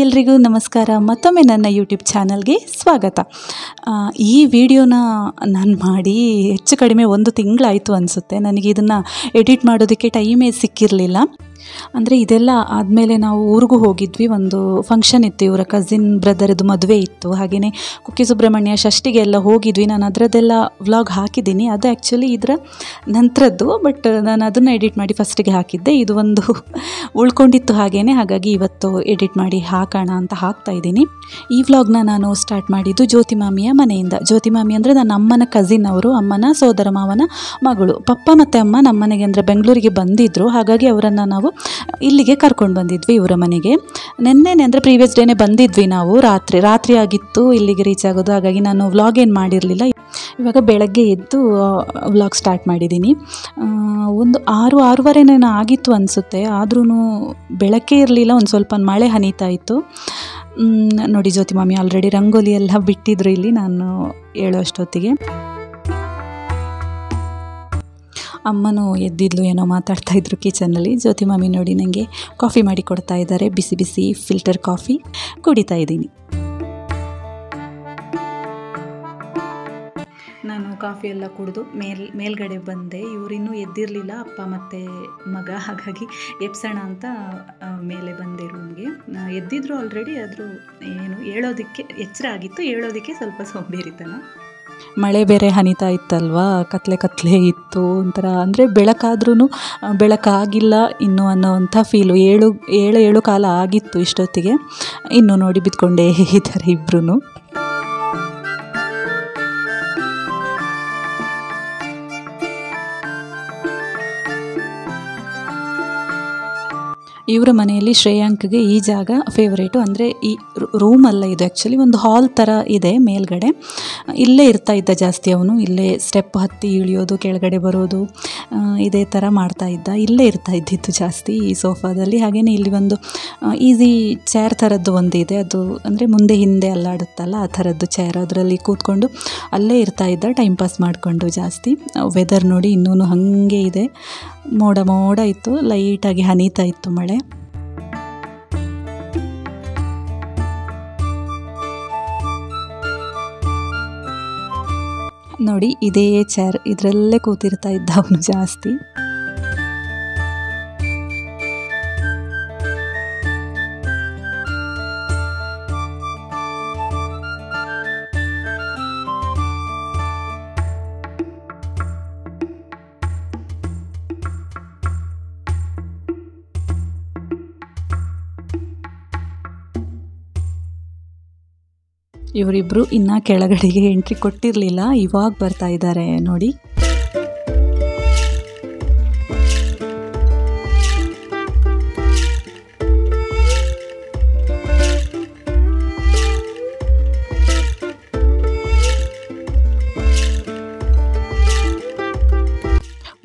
ಎಲ್ರಿಗೂ ನಮಸ್ಕಾರ. ಮತ್ತೊಮ್ಮೆ ನನ್ನ ಯೂಟ್ಯೂಬ್ ಚಾನಲ್ಗೆ ಸ್ವಾಗತ. ಈ ವಿಡಿಯೋನ ನಾನು ಮಾಡಿ ಹೆಚ್ಚು ಕಡಿಮೆ 1 ತಿಂಗಳಾಯಿತು ಅನಿಸುತ್ತೆ. ನನಗೆ ಇದನ್ನು ಎಡಿಟ್ ಮಾಡೋದಕ್ಕೆ ಟೈಮೇ ಸಿಕ್ಕಿರಲಿಲ್ಲ. ಅಂದರೆ ಇದೆಲ್ಲ ಆದಮೇಲೆ ನಾವು ಊರಿಗೂ ಹೋಗಿದ್ವಿ. ಒಂದು ಫಂಕ್ಷನ್ ಇತ್ತು, ಇವರ ಕಸಿನ್ ಬ್ರದರ್ದು ಮದುವೆ ಇತ್ತು. ಹಾಗೆಯೇ ಕುಕ್ಕೆ ಸುಬ್ರಹ್ಮಣ್ಯ ಷಷ್ಠಿಗೆ ಎಲ್ಲ ಹೋಗಿದ್ವಿ. ನಾನು ಅದರದ್ದೆಲ್ಲ ವ್ಲಾಗ್ ಹಾಕಿದ್ದೀನಿ. ಅದು ಆ್ಯಕ್ಚುಲಿ ಇದರ ನಂತರದ್ದು, ಬಟ್ ನಾನು ಅದನ್ನು ಎಡಿಟ್ ಮಾಡಿ ಫಸ್ಟಿಗೆ ಹಾಕಿದ್ದೆ. ಇದು ಒಂದು ಉಳ್ಕೊಂಡಿತ್ತು ಹಾಗೆಯೇ, ಹಾಗಾಗಿ ಇವತ್ತು ಎಡಿಟ್ ಮಾಡಿ ಹಾಕೋಣ ಅಂತ ಹಾಕ್ತಾಯಿದ್ದೀನಿ. ಈ ವ್ಲಾಗ್ನ ನಾನು ಸ್ಟಾರ್ಟ್ ಮಾಡಿದ್ದು ಜ್ಯೋತಿ ಮಾಮಿಯ ಮನೆಯಿಂದ. ಜ್ಯೋತಿ ಮಾಮಿ ಅಂದರೆ ನನ್ನ ಅಮ್ಮನ ಕಸಿನ್ ಅವರು, ಅಮ್ಮನ ಸೋದರ ಮಾವನ ಮಗಳು. ಪಪ್ಪ ಮತ್ತು ಅಮ್ಮ ನಮ್ಮ ಮನೆಗೆ ಅಂದರೆ ಬೆಂಗಳೂರಿಗೆ ಬಂದಿದ್ದರು. ಹಾಗಾಗಿ ಅವರನ್ನು ನಾವು ಇಲ್ಲಿಗೆ ಕರ್ಕೊಂಡು ಬಂದಿದ್ವಿ ಇವರ ಮನೆಗೆ. ನೆನ್ನೆನೆ ಅಂದರೆ ಪ್ರೀವಿಯಸ್ ಡೇನೇ ಬಂದಿದ್ವಿ ನಾವು. ರಾತ್ರಿ ಆಗಿತ್ತು ಇಲ್ಲಿಗೆ ರೀಚ್ ಆಗೋದು. ಹಾಗಾಗಿ ನಾನು ವ್ಲಾಗ್ ಏನು ಮಾಡಿರಲಿಲ್ಲ. ಇವಾಗ ಬೆಳಗ್ಗೆ ಎದ್ದು ವ್ಲಾಗ್ ಸ್ಟಾರ್ಟ್ ಮಾಡಿದ್ದೀನಿ. ಒಂದು 6-6:30 ಆಗಿತ್ತು ಅನಿಸುತ್ತೆ. ಆದ್ರೂ ಬೆಳಕೇ ಇರಲಿಲ್ಲ, ಒಂದು ಸ್ವಲ್ಪ ಮಳೆ ಹನಿತಾ ಇತ್ತು. ನೋಡಿ, ಜ್ಯೋತಿ ಮಾಮಿ ಆಲ್ರೆಡಿ ರಂಗೋಲಿ ಎಲ್ಲ ಬಿಟ್ಟಿದ್ರು ಇಲ್ಲಿ ನಾನು ಹೇಳೋಷ್ಟೊತ್ತಿಗೆ. ಅಮ್ಮನೂ ಎದ್ದಿದ್ಲು, ಏನೋ ಮಾತಾಡ್ತಾಯಿದ್ರು ಕಿಚನಲ್ಲಿ. ಜ್ಯೋತಿ ಮಾಮಿ ನೋಡಿ ನನಗೆ ಕಾಫಿ ಮಾಡಿ ಕೊಡ್ತಾ ಇದ್ದಾರೆ. ಬಿಸಿ ಬಿಸಿ ಫಿಲ್ಟರ್ ಕಾಫಿ ಕುಡಿತಾ ಇದ್ದೀನಿ. ನಾನು ಕಾಫಿ ಎಲ್ಲ ಕುಡಿದು ಮೇಲ್ಗಡೆ ಬಂದೆ. ಇವರಿನ್ನೂ ಎದ್ದಿರಲಿಲ್ಲ, ಅಪ್ಪ ಮತ್ತು ಮಗ. ಹಾಗಾಗಿ ಎಪ್ಸೋಣ ಅಂತ ಮೇಲೆ ಬಂದೆ ರೂಮ್ಗೆ. ಎದ್ದಿದ್ರು ಆಲ್ರೆಡಿ, ಆದರೂ ಏನು ಹೇಳೋದಕ್ಕೆ ಎಚ್ಚರ ಆಗಿತ್ತು, ಹೇಳೋದಕ್ಕೆ ಸ್ವಲ್ಪ ಸೋಂಬೇರಿತನ. ಮಳೆ ಬೇರೆ ಹನಿತಾ ಇತ್ತಲ್ವಾ, ಕತ್ಲೆ ಇತ್ತು ಒಂಥರ. ಅಂದರೆ ಬೆಳಕಾದ್ರೂ ಬೆಳಕಾಗಿಲ್ಲ ಇನ್ನೂ ಅನ್ನೋವಂಥ ಫೀಲು. 7 ಕಾಲ ಆಗಿತ್ತು ಇಷ್ಟೊತ್ತಿಗೆ. ಇನ್ನೂ ನೋಡಿ ಬಿದ್ಕೊಂಡೇ ಇದ್ದಾರೆ ಇಬ್ಬರೂ. ಇವರ ಮನೆಯಲ್ಲಿ ಶ್ರೇಯಾಂಕ್ಗೆ ಈ ಜಾಗ ಫೇವರೇಟು. ಅಂದರೆ ಈ ರೂಮಲ್ಲ ಇದು, ಆ್ಯಕ್ಚುಲಿ ಒಂದು ಹಾಲ್ ಥರ ಇದೆ ಮೇಲ್ಗಡೆ. ಇಲ್ಲೇ ಇರ್ತಾ ಇದ್ದ ಜಾಸ್ತಿ ಅವನು. ಇಲ್ಲೇ ಸ್ಟೆಪ್ ಹತ್ತಿ ಇಳಿಯೋದು, ಕೆಳಗಡೆ ಬರೋದು, ಇದೇ ಥರ ಮಾಡ್ತಾ ಇದ್ದ. ಇಲ್ಲೇ ಇರ್ತಾ ಇದ್ದಿತ್ತು ಜಾಸ್ತಿ ಈ ಸೋಫಾದಲ್ಲಿ. ಹಾಗೆಯೇ ಇಲ್ಲಿ ಒಂದು ಈಸಿ ಚೇರ್ ಥರದ್ದು ಒಂದು ಇದೆ. ಅದು ಅಂದರೆ ಮುಂದೆ ಹಿಂದೆ ಅಲ್ಲಾಡುತ್ತಲ್ಲ, ಆ ಥರದ್ದು ಚೇರ್. ಅದರಲ್ಲಿ ಕೂತ್ಕೊಂಡು ಅಲ್ಲೇ ಇರ್ತಾ ಇದ್ದ, ಟೈಮ್ ಪಾಸ್ ಮಾಡಿಕೊಂಡು ಜಾಸ್ತಿ. ವೆದರ್ ನೋಡಿ ಇನ್ನೂ ಹಾಗೆ ಇದೆ, ಮೋಡ ಇತ್ತು, ಲೈಟಾಗಿ ಹನಿತಾ ಇತ್ತು ಮಳೆ. ನೋಡಿ, ಇದೇ ಚೇರ್, ಇದರಲ್ಲೇ ಕೂತಿರ್ತಾ ಇದ್ದ ಅವನು ಜಾಸ್ತಿ. ಇವರಿಬ್ಬರು ಇನ್ನೂ ಕೆಳಗಡೆಗೆ ಎಂಟ್ರಿ ಕೊಟ್ಟಿರಲಿಲ್ಲ, ಇವಾಗ ಬರ್ತಾ ಇದ್ದಾರೆ ನೋಡಿ.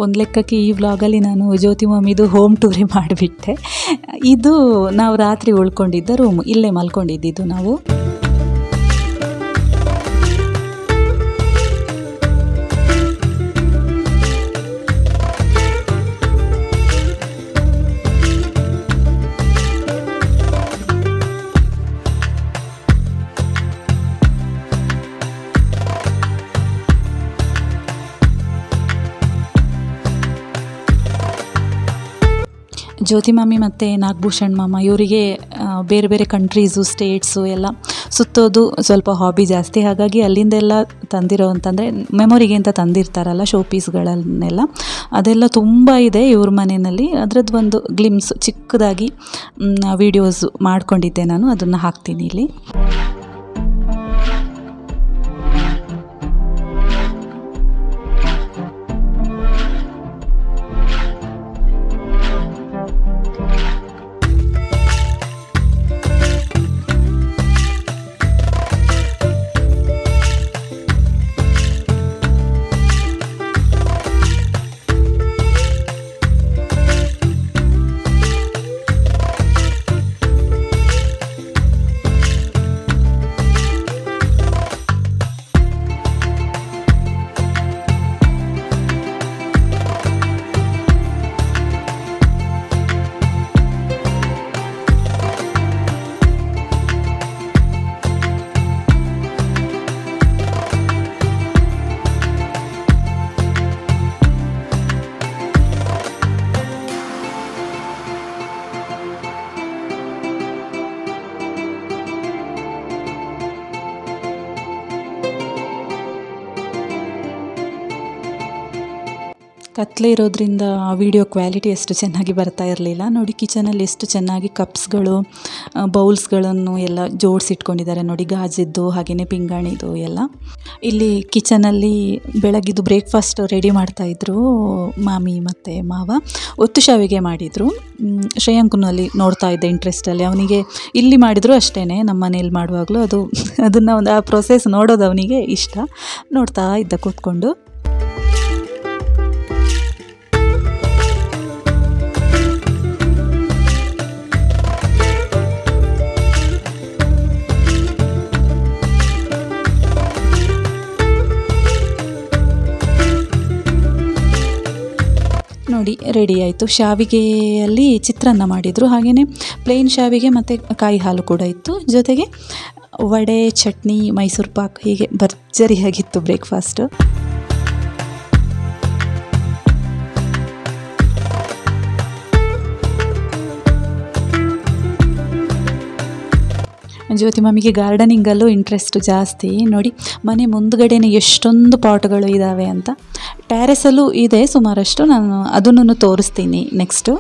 ಒಂದು ಲೆಕ್ಕಕ್ಕೆ ಈ ವ್ಲಾಗಲ್ಲಿ ನಾನು ಜ್ಯೋತಿ ಮಾಮಿದು ಹೋಮ್ ಟೂರೇ ಮಾಡಿಬಿಟ್ಟೆ. ಇದು ನಾವು ರಾತ್ರಿ ಉಳ್ಕೊಂಡಿದ್ದ ರೂಮು, ಇಲ್ಲೇ ಮಲ್ಕೊಂಡಿದ್ದು ನಾವು. ಜ್ಯೋತಿ ಮಾಮಿ ಮತ್ತು ನಾಗಭೂಷಣ್ ಮಾಮ ಇವರಿಗೆ ಬೇರೆ ಬೇರೆ ಕಂಟ್ರೀಸು, ಸ್ಟೇಟ್ಸು ಎಲ್ಲ ಸುತ್ತೋದು ಸ್ವಲ್ಪ ಹಾಬಿ ಜಾಸ್ತಿ. ಹಾಗಾಗಿ ಅಲ್ಲಿಂದೆಲ್ಲ ತಂದಿರೋ ಅಂತಂದರೆ ಮೆಮೊರಿಗೆ ಅಂತ ತಂದಿರ್ತಾರಲ್ಲ ಶೋ ಪೀಸ್ಗಳನ್ನೆಲ್ಲ, ಅದೆಲ್ಲ ತುಂಬ ಇದೆ ಇವ್ರ ಮನೆಯಲ್ಲಿ. ಅದರದ್ದು ಒಂದು ಗ್ಲಿಮ್ಸ್ ಚಿಕ್ಕದಾಗಿ ವೀಡಿಯೋಸ್ ಮಾಡ್ಕೊಂಡಿದ್ದೆ ನಾನು, ಅದನ್ನು ಹಾಕ್ತೀನಿ ಇಲ್ಲಿ. ಕತ್ಲೆ ಇರೋದ್ರಿಂದ ವಿಡಿಯೋ ಕ್ವಾಲಿಟಿ ಎಷ್ಟು ಚೆನ್ನಾಗಿ ಬರ್ತಾ ಇರಲಿಲ್ಲ. ನೋಡಿ ಕಿಚನಲ್ಲಿ ಎಷ್ಟು ಚೆನ್ನಾಗಿ ಕಪ್ಸ್ಗಳು ಬೌಲ್ಸ್ಗಳನ್ನು ಎಲ್ಲ ಜೋಡಿಸಿಟ್ಕೊಂಡಿದ್ದಾರೆ ನೋಡಿ, ಗಾಜಿದ್ದು ಹಾಗೆಯೇ ಪಿಂಗಾಣಿದು ಎಲ್ಲ. ಇಲ್ಲಿ ಕಿಚನಲ್ಲಿ ಬೆಳಗಿದ್ದು ಬ್ರೇಕ್ಫಾಸ್ಟ್ ರೆಡಿ ಮಾಡ್ತಾಯಿದ್ರು ಮಾಮಿ ಮತ್ತು ಮಾವ. ಒತ್ತು ಶಾವಿಗೆ ಮಾಡಿದರು. ಶ್ರೇಯಾಂಕನಲ್ಲಿ ನೋಡ್ತಾ ಇದ್ದೆ ಇಂಟ್ರೆಸ್ಟಲ್ಲಿ. ಅವನಿಗೆ ಇಲ್ಲಿ ಮಾಡಿದ್ರು ಅಷ್ಟೇ, ನಮ್ಮ ಮನೇಲಿ ಮಾಡುವಾಗಲೂ ಅದನ್ನು ಒಂದು ಆ ಪ್ರೊಸೆಸ್ ನೋಡೋದು ಅವನಿಗೆ ಇಷ್ಟ. ನೋಡ್ತಾ ಇದ್ದ ಕೂತ್ಕೊಂಡು. ನೋಡಿ ರೆಡಿ ಆಯಿತು. ಶಾವಿಗೆಯಲ್ಲಿ ಚಿತ್ರಾನ್ನ ಮಾಡಿದರು, ಹಾಗೆಯೇ ಪ್ಲೇನ್ ಶಾವಿಗೆ ಮತ್ತು ಕಾಯಿ ಹಾಲು ಕೂಡ ಇತ್ತು. ಜೊತೆಗೆ ವಡೆ, ಚಟ್ನಿ, ಮೈಸೂರು ಪಾಕ್, ಹೀಗೆ ಭರ್ಜರಿಯಾಗಿತ್ತು ಬ್ರೇಕ್ಫಾಸ್ಟು. ಜ್ಯೋತಿ ಮಮ್ಮಿಗೆ ಗಾರ್ಡನಿಂಗಲ್ಲೂ ಇಂಟ್ರೆಸ್ಟ್ ಜಾಸ್ತಿ. ನೋಡಿ ಮನೆ ಮುಂದುಗಡೆನೇ ಎಷ್ಟೊಂದು ಪಾಟ್ಗಳು ಇದ್ದಾವೆ ಅಂತ. ಟ್ಯಾರೆಸಲ್ಲೂ ಇದೆ ಸುಮಾರಷ್ಟು, ನಾನು ಅದನ್ನು ತೋರಿಸ್ತೀನಿ ನೆಕ್ಸ್ಟು.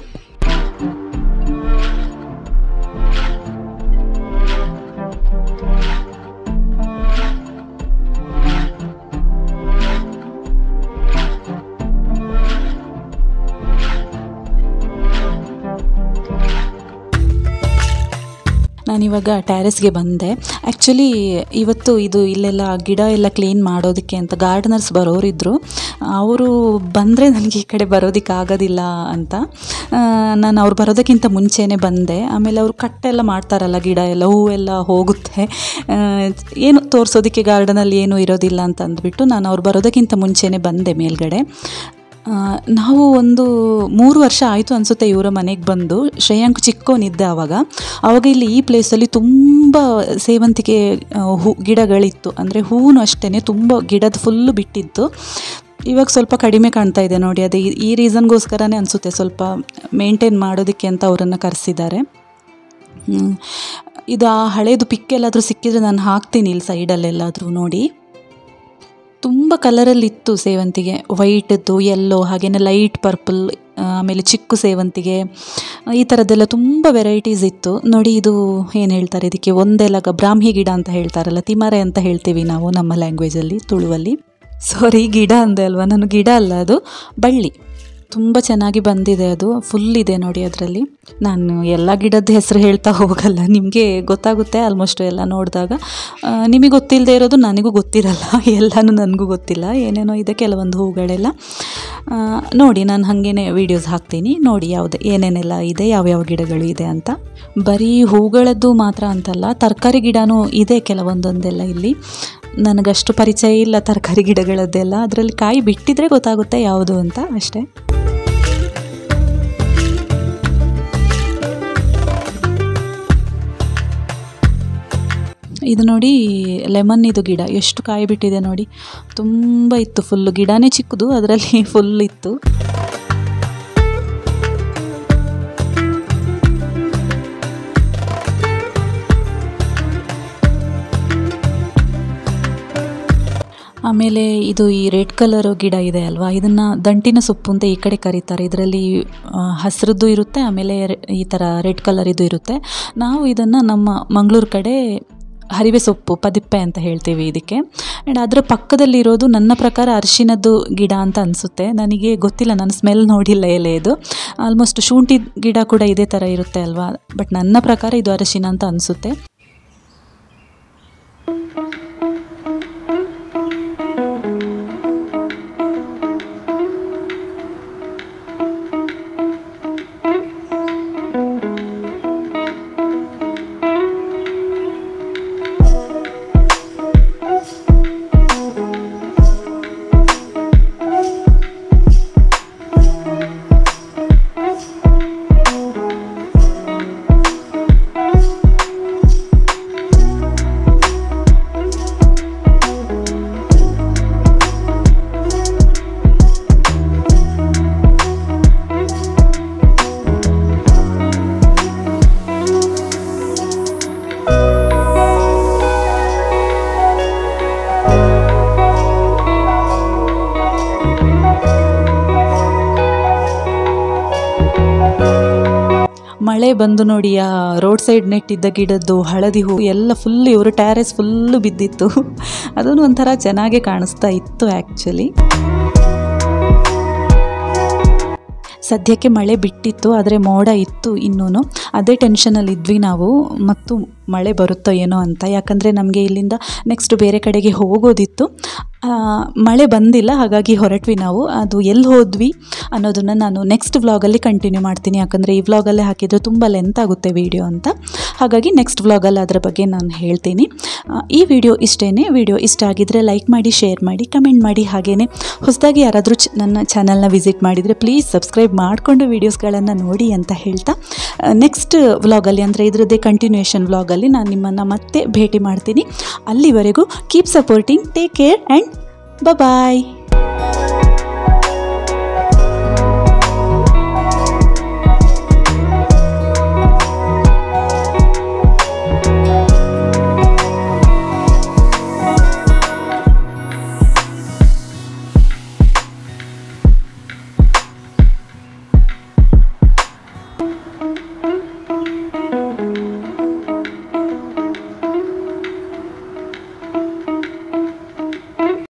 ನಾನಿವಾಗ ಟ್ಯಾರೆಸ್ಗೆ ಬಂದೆ. ಆ್ಯಕ್ಚುಲಿ ಇವತ್ತು ಇಲ್ಲೆಲ್ಲ ಗಿಡ ಎಲ್ಲ ಕ್ಲೀನ್ ಮಾಡೋದಕ್ಕೆ ಅಂತ ಗಾರ್ಡನರ್ಸ್ ಬರೋರಿದ್ದರು. ಅವರು ಬಂದರೆ ನನಗೆ ಈ ಕಡೆ ಬರೋದಕ್ಕಾಗೋದಿಲ್ಲ ಅಂತ ನಾನು ಅವ್ರು ಬರೋದಕ್ಕಿಂತ ಮುಂಚೆನೇ ಬಂದೆ. ಆಮೇಲೆ ಅವರು ಕಟ್ಟೆಲ್ಲ ಮಾಡ್ತಾರಲ್ಲ, ಗಿಡ ಎಲ್ಲ ಹೂವೆಲ್ಲ ಹೋಗುತ್ತೆ, ಏನು ತೋರಿಸೋದಕ್ಕೆ ಗಾರ್ಡನಲ್ಲಿ ಏನೂ ಇರೋದಿಲ್ಲ ಅಂತ ಅಂದ್ಬಿಟ್ಟು ನಾನು ಅವ್ರು ಬರೋದಕ್ಕಿಂತ ಮುಂಚೆನೇ ಬಂದೆ ಮೇಲ್ಗಡೆ. ನಾವು ಒಂದು 3 ವರ್ಷ ಆಯಿತು ಅನಿಸುತ್ತೆ ಇವರ ಮನೆಗೆ ಬಂದು. ಶ್ರೇಯಾಂಕ್ ಚಿಕ್ಕವನಿದ್ದೆ ಆವಾಗ ಇಲ್ಲಿ ಈ ಪ್ಲೇಸಲ್ಲಿ ತುಂಬ ಸೇವಂತಿಗೆ ಗಿಡಗಳಿತ್ತು. ಅಂದರೆ ಹೂವು ಅಷ್ಟೇ ತುಂಬ ಗಿಡದ ಫುಲ್ಲು ಬಿಟ್ಟಿತ್ತು. ಇವಾಗ ಸ್ವಲ್ಪ ಕಡಿಮೆ ಕಾಣ್ತಾ ಇದೆ ನೋಡಿ. ಅದೇ ಈ ರೀಸನ್ಗೋಸ್ಕರನೇ ಅನಿಸುತ್ತೆ ಸ್ವಲ್ಪ ಮೇಂಟೈನ್ ಮಾಡೋದಕ್ಕೆ ಅಂತ ಅವರನ್ನು ಕರೆಸಿದ್ದಾರೆ. ಇದು ಆ ಹಳೇದು ಪಿಕ್ ಎಲ್ಲಾದರೂ ಸಿಕ್ಕಿದರೆ ನಾನು ಹಾಕ್ತೀನಿ ಇಲ್ಲಿ ಸೈಡಲ್ಲೆಲ್ಲಾದರೂ ನೋಡಿ. ತುಂಬ ಕಲರಲ್ಲಿತ್ತು ಸೇವಂತಿಗೆ, ವೈಟದ್ದು, ಯೆಲ್ಲೋ, ಹಾಗೆಯೇ ಲೈಟ್ ಪರ್ಪಲ್, ಆಮೇಲೆ ಚಿಕ್ಕು ಸೇವಂತಿಗೆ, ಈ ಥರದ್ದೆಲ್ಲ ತುಂಬ ವೆರೈಟೀಸ್ ಇತ್ತು ನೋಡಿ. ಇದು ಏನು ಹೇಳ್ತಾರೆ ಇದಕ್ಕೆ, ಒಂದೆಲಗ ಬ್ರಾಹ್ಮಿ ಗಿಡ ಅಂತ ಹೇಳ್ತಾರಲ್ಲ, ತಿಮರೆ ಅಂತ ಹೇಳ್ತೀವಿ ನಾವು ನಮ್ಮ ಲ್ಯಾಂಗ್ವೇಜಲ್ಲಿ, ತುಳುವಲ್ಲಿ. ಸಾರಿ, ಗಿಡ ಅಂದೆ ಅಲ್ವಾ ನಾನು, ಗಿಡ ಅಲ್ಲ ಅದು ಬಳ್ಳಿ. ತುಂಬ ಚೆನ್ನಾಗಿ ಬಂದಿದೆ, ಅದು ಫುಲ್ ಇದೆ ನೋಡಿ ಅದರಲ್ಲಿ. ನಾನು ಎಲ್ಲ ಗಿಡದ ಹೆಸರು ಹೇಳ್ತಾ ಹೋಗಲ್ಲ, ನಿಮಗೆ ಗೊತ್ತಾಗುತ್ತೆ ಆಲ್ಮೋಸ್ಟ್ ಎಲ್ಲ ನೋಡಿದಾಗ. ನಿಮಗೆ ಗೊತ್ತಿಲ್ಲದೆ ಇರೋದು ನನಗೂ ಗೊತ್ತಿರಲ್ಲ, ಎಲ್ಲನೂ ನನಗೂ ಗೊತ್ತಿಲ್ಲ, ಏನೇನೋ ಇದೆ ಕೆಲವೊಂದು ಹೂಗಳೆಲ್ಲ. ನೋಡಿ ನಾನು ಹಾಗೇ ವೀಡಿಯೋಸ್ ಹಾಕ್ತೀನಿ ನೋಡಿ, ಏನೇನೆಲ್ಲ ಇದೆ, ಯಾವ್ಯಾವ ಗಿಡಗಳು ಇದೆ ಅಂತ. ಬರೀ ಹೂಗಳದ್ದು ಮಾತ್ರ ಅಂತಲ್ಲ, ತರಕಾರಿ ಗಿಡನೂ ಇದೆ ಕೆಲವೊಂದೊಂದೆಲ್ಲ ಇಲ್ಲಿ. ನನಗಷ್ಟು ಪರಿಚಯ ಇಲ್ಲ ತರಕಾರಿ ಗಿಡಗಳದ್ದೆಲ್ಲ, ಅದರಲ್ಲಿ ಕಾಯಿ ಬಿಟ್ಟಿದ್ರೆ ಗೊತ್ತಾಗುತ್ತೆ ಯಾವುದು ಅಂತ ಅಷ್ಟೇ. ಇದು ನೋಡಿ ಲೆಮನ್ ಇದು ಗಿಡ ಎಷ್ಟು ಕಾಯಿ ಬಿಟ್ಟಿದೆ ನೋಡಿ, ತುಂಬ ಇತ್ತು. ಫುಲ್ಲು ಗಿಡನೇ ಚಿಕ್ಕದು, ಅದರಲ್ಲಿ ಫುಲ್ ಇತ್ತು. ಆಮೇಲೆ ಇದು ಈ ರೆಡ್ ಕಲರ್ ಗಿಡ ಇದೆ ಅಲ್ವಾ, ಇದನ್ನು ದಂಟಿನ ಸೊಪ್ಪು ಅಂತ ಈ ಕಡೆ ಕರೀತಾರೆ. ಇದರಲ್ಲಿ ಹಸಿರದ್ದು ಇರುತ್ತೆ, ಆಮೇಲೆ ಈ ಥರ ರೆಡ್ ಕಲರ್ ಇದು ಇರುತ್ತೆ. ನಾವು ಇದನ್ನು ನಮ್ಮ ಮಂಗಳೂರು ಕಡೆ ಹರಿವೆ ಸೊಪ್ಪು, ಪದಿಪ್ಪೆ ಅಂತ ಹೇಳ್ತೀವಿ ಇದಕ್ಕೆ. ಆ್ಯಂಡ್ ಅದರ ಪಕ್ಕದಲ್ಲಿರೋದು ನನ್ನ ಪ್ರಕಾರ ಅರಿಶಿನದ್ದು ಗಿಡ ಅಂತ ಅನಿಸುತ್ತೆ, ನನಗೆ ಗೊತ್ತಿಲ್ಲ, ನಾನು ಸ್ಮೆಲ್ ನೋಡಿಲ್ಲ ಎಲೆದು. ಆಲ್ಮೋಸ್ಟ್ ಶುಂಠಿ ಗಿಡ ಕೂಡ ಇದೇ ಥರ ಇರುತ್ತೆ ಅಲ್ವಾ, ಬಟ್ ನನ್ನ ಪ್ರಕಾರ ಇದು ಅರಿಶಿನ ಅಂತ ಅನಿಸುತ್ತೆ. ಮಳೆ ಬಂದು ನೋಡಿ ಆ ರೋಡ್ ಸೈಡ್ ನೆಟ್ಟಿದ್ದ ಗಿಡದ್ದು ಹಳದಿ ಹೂ ಎಲ್ಲ ಫುಲ್ ಇವರು ಟ್ಯಾರೆಸ್ ಫುಲ್ಲು ಬಿದ್ದಿತ್ತು. ಅದೂ ಒಂಥರ ಚೆನ್ನಾಗೇ ಕಾಣಿಸ್ತಾ ಇತ್ತು ಆ್ಯಕ್ಚುಲಿ. ಸದ್ಯಕ್ಕೆ ಮಳೆ ಬಿಟ್ಟಿತ್ತು, ಆದರೆ ಮೋಡ ಇತ್ತು ಇನ್ನೂ. ಅದೇ ಟೆನ್ಷನಲ್ಲಿ ಇದ್ವಿ ನಾವು, ಮತ್ತು ಮಳೆ ಬರುತ್ತೋ ಏನೋ ಅಂತ. ಯಾಕಂದರೆ ನಮಗೆ ಇಲ್ಲಿಂದ ನೆಕ್ಸ್ಟ್ ಬೇರೆ ಕಡೆಗೆ ಹೋಗೋದಿತ್ತು. ಮಳೆ ಬಂದಿಲ್ಲ, ಹಾಗಾಗಿ ಹೊರಟ್ವಿ ನಾವು. ಅದು ಎಲ್ಲಿ ಹೋದ್ವಿ ಅನ್ನೋದನ್ನು ನಾನು ನೆಕ್ಸ್ಟ್ ವ್ಲಾಗಲ್ಲಿ ಕಂಟಿನ್ಯೂ ಮಾಡ್ತೀನಿ. ಯಾಕಂದರೆ ಈ ವ್ಲಾಗಲ್ಲೇ ಹಾಕಿದರೆ ತುಂಬ ಲೆಂತ್ ಆಗುತ್ತೆ ವಿಡಿಯೋ ಅಂತ. ಹಾಗಾಗಿ ನೆಕ್ಸ್ಟ್ ವ್ಲಾಗಲ್ಲಿ ಅದರ ಬಗ್ಗೆ ನಾನು ಹೇಳ್ತೀನಿ. ಈ ವಿಡಿಯೋ ಇಷ್ಟೇ. ವಿಡಿಯೋ ಇಷ್ಟ ಆಗಿದ್ದರೆ ಲೈಕ್ ಮಾಡಿ, ಶೇರ್ ಮಾಡಿ, ಕಮೆಂಟ್ ಮಾಡಿ. ಹಾಗೆಯೇ ಹೊಸದಾಗಿ ಯಾರಾದರೂ ನನ್ನ ಚಾನಲ್ನ ವಿಸಿಟ್ ಮಾಡಿದರೆ ಪ್ಲೀಸ್ ಸಬ್ಸ್ಕ್ರೈಬ್ ಮಾಡಿಕೊಂಡು ವೀಡಿಯೋಸ್ಗಳನ್ನು ನೋಡಿ ಅಂತ ಹೇಳ್ತಾ, ನೆಕ್ಸ್ಟ್ ವ್ಲಾಗಲ್ಲಿ ಅಂದರೆ ಇದರದ್ದೇ ಕಂಟಿನ್ಯೂಯೇಷನ್ ವ್ಲಾಗಲ್ಲಿ ನಾನು ನಿಮ್ಮನ್ನು ಮತ್ತೆ ಭೇಟಿ ಮಾಡ್ತೀನಿ. ಅಲ್ಲಿವರೆಗೂ keep supporting, take care and bye.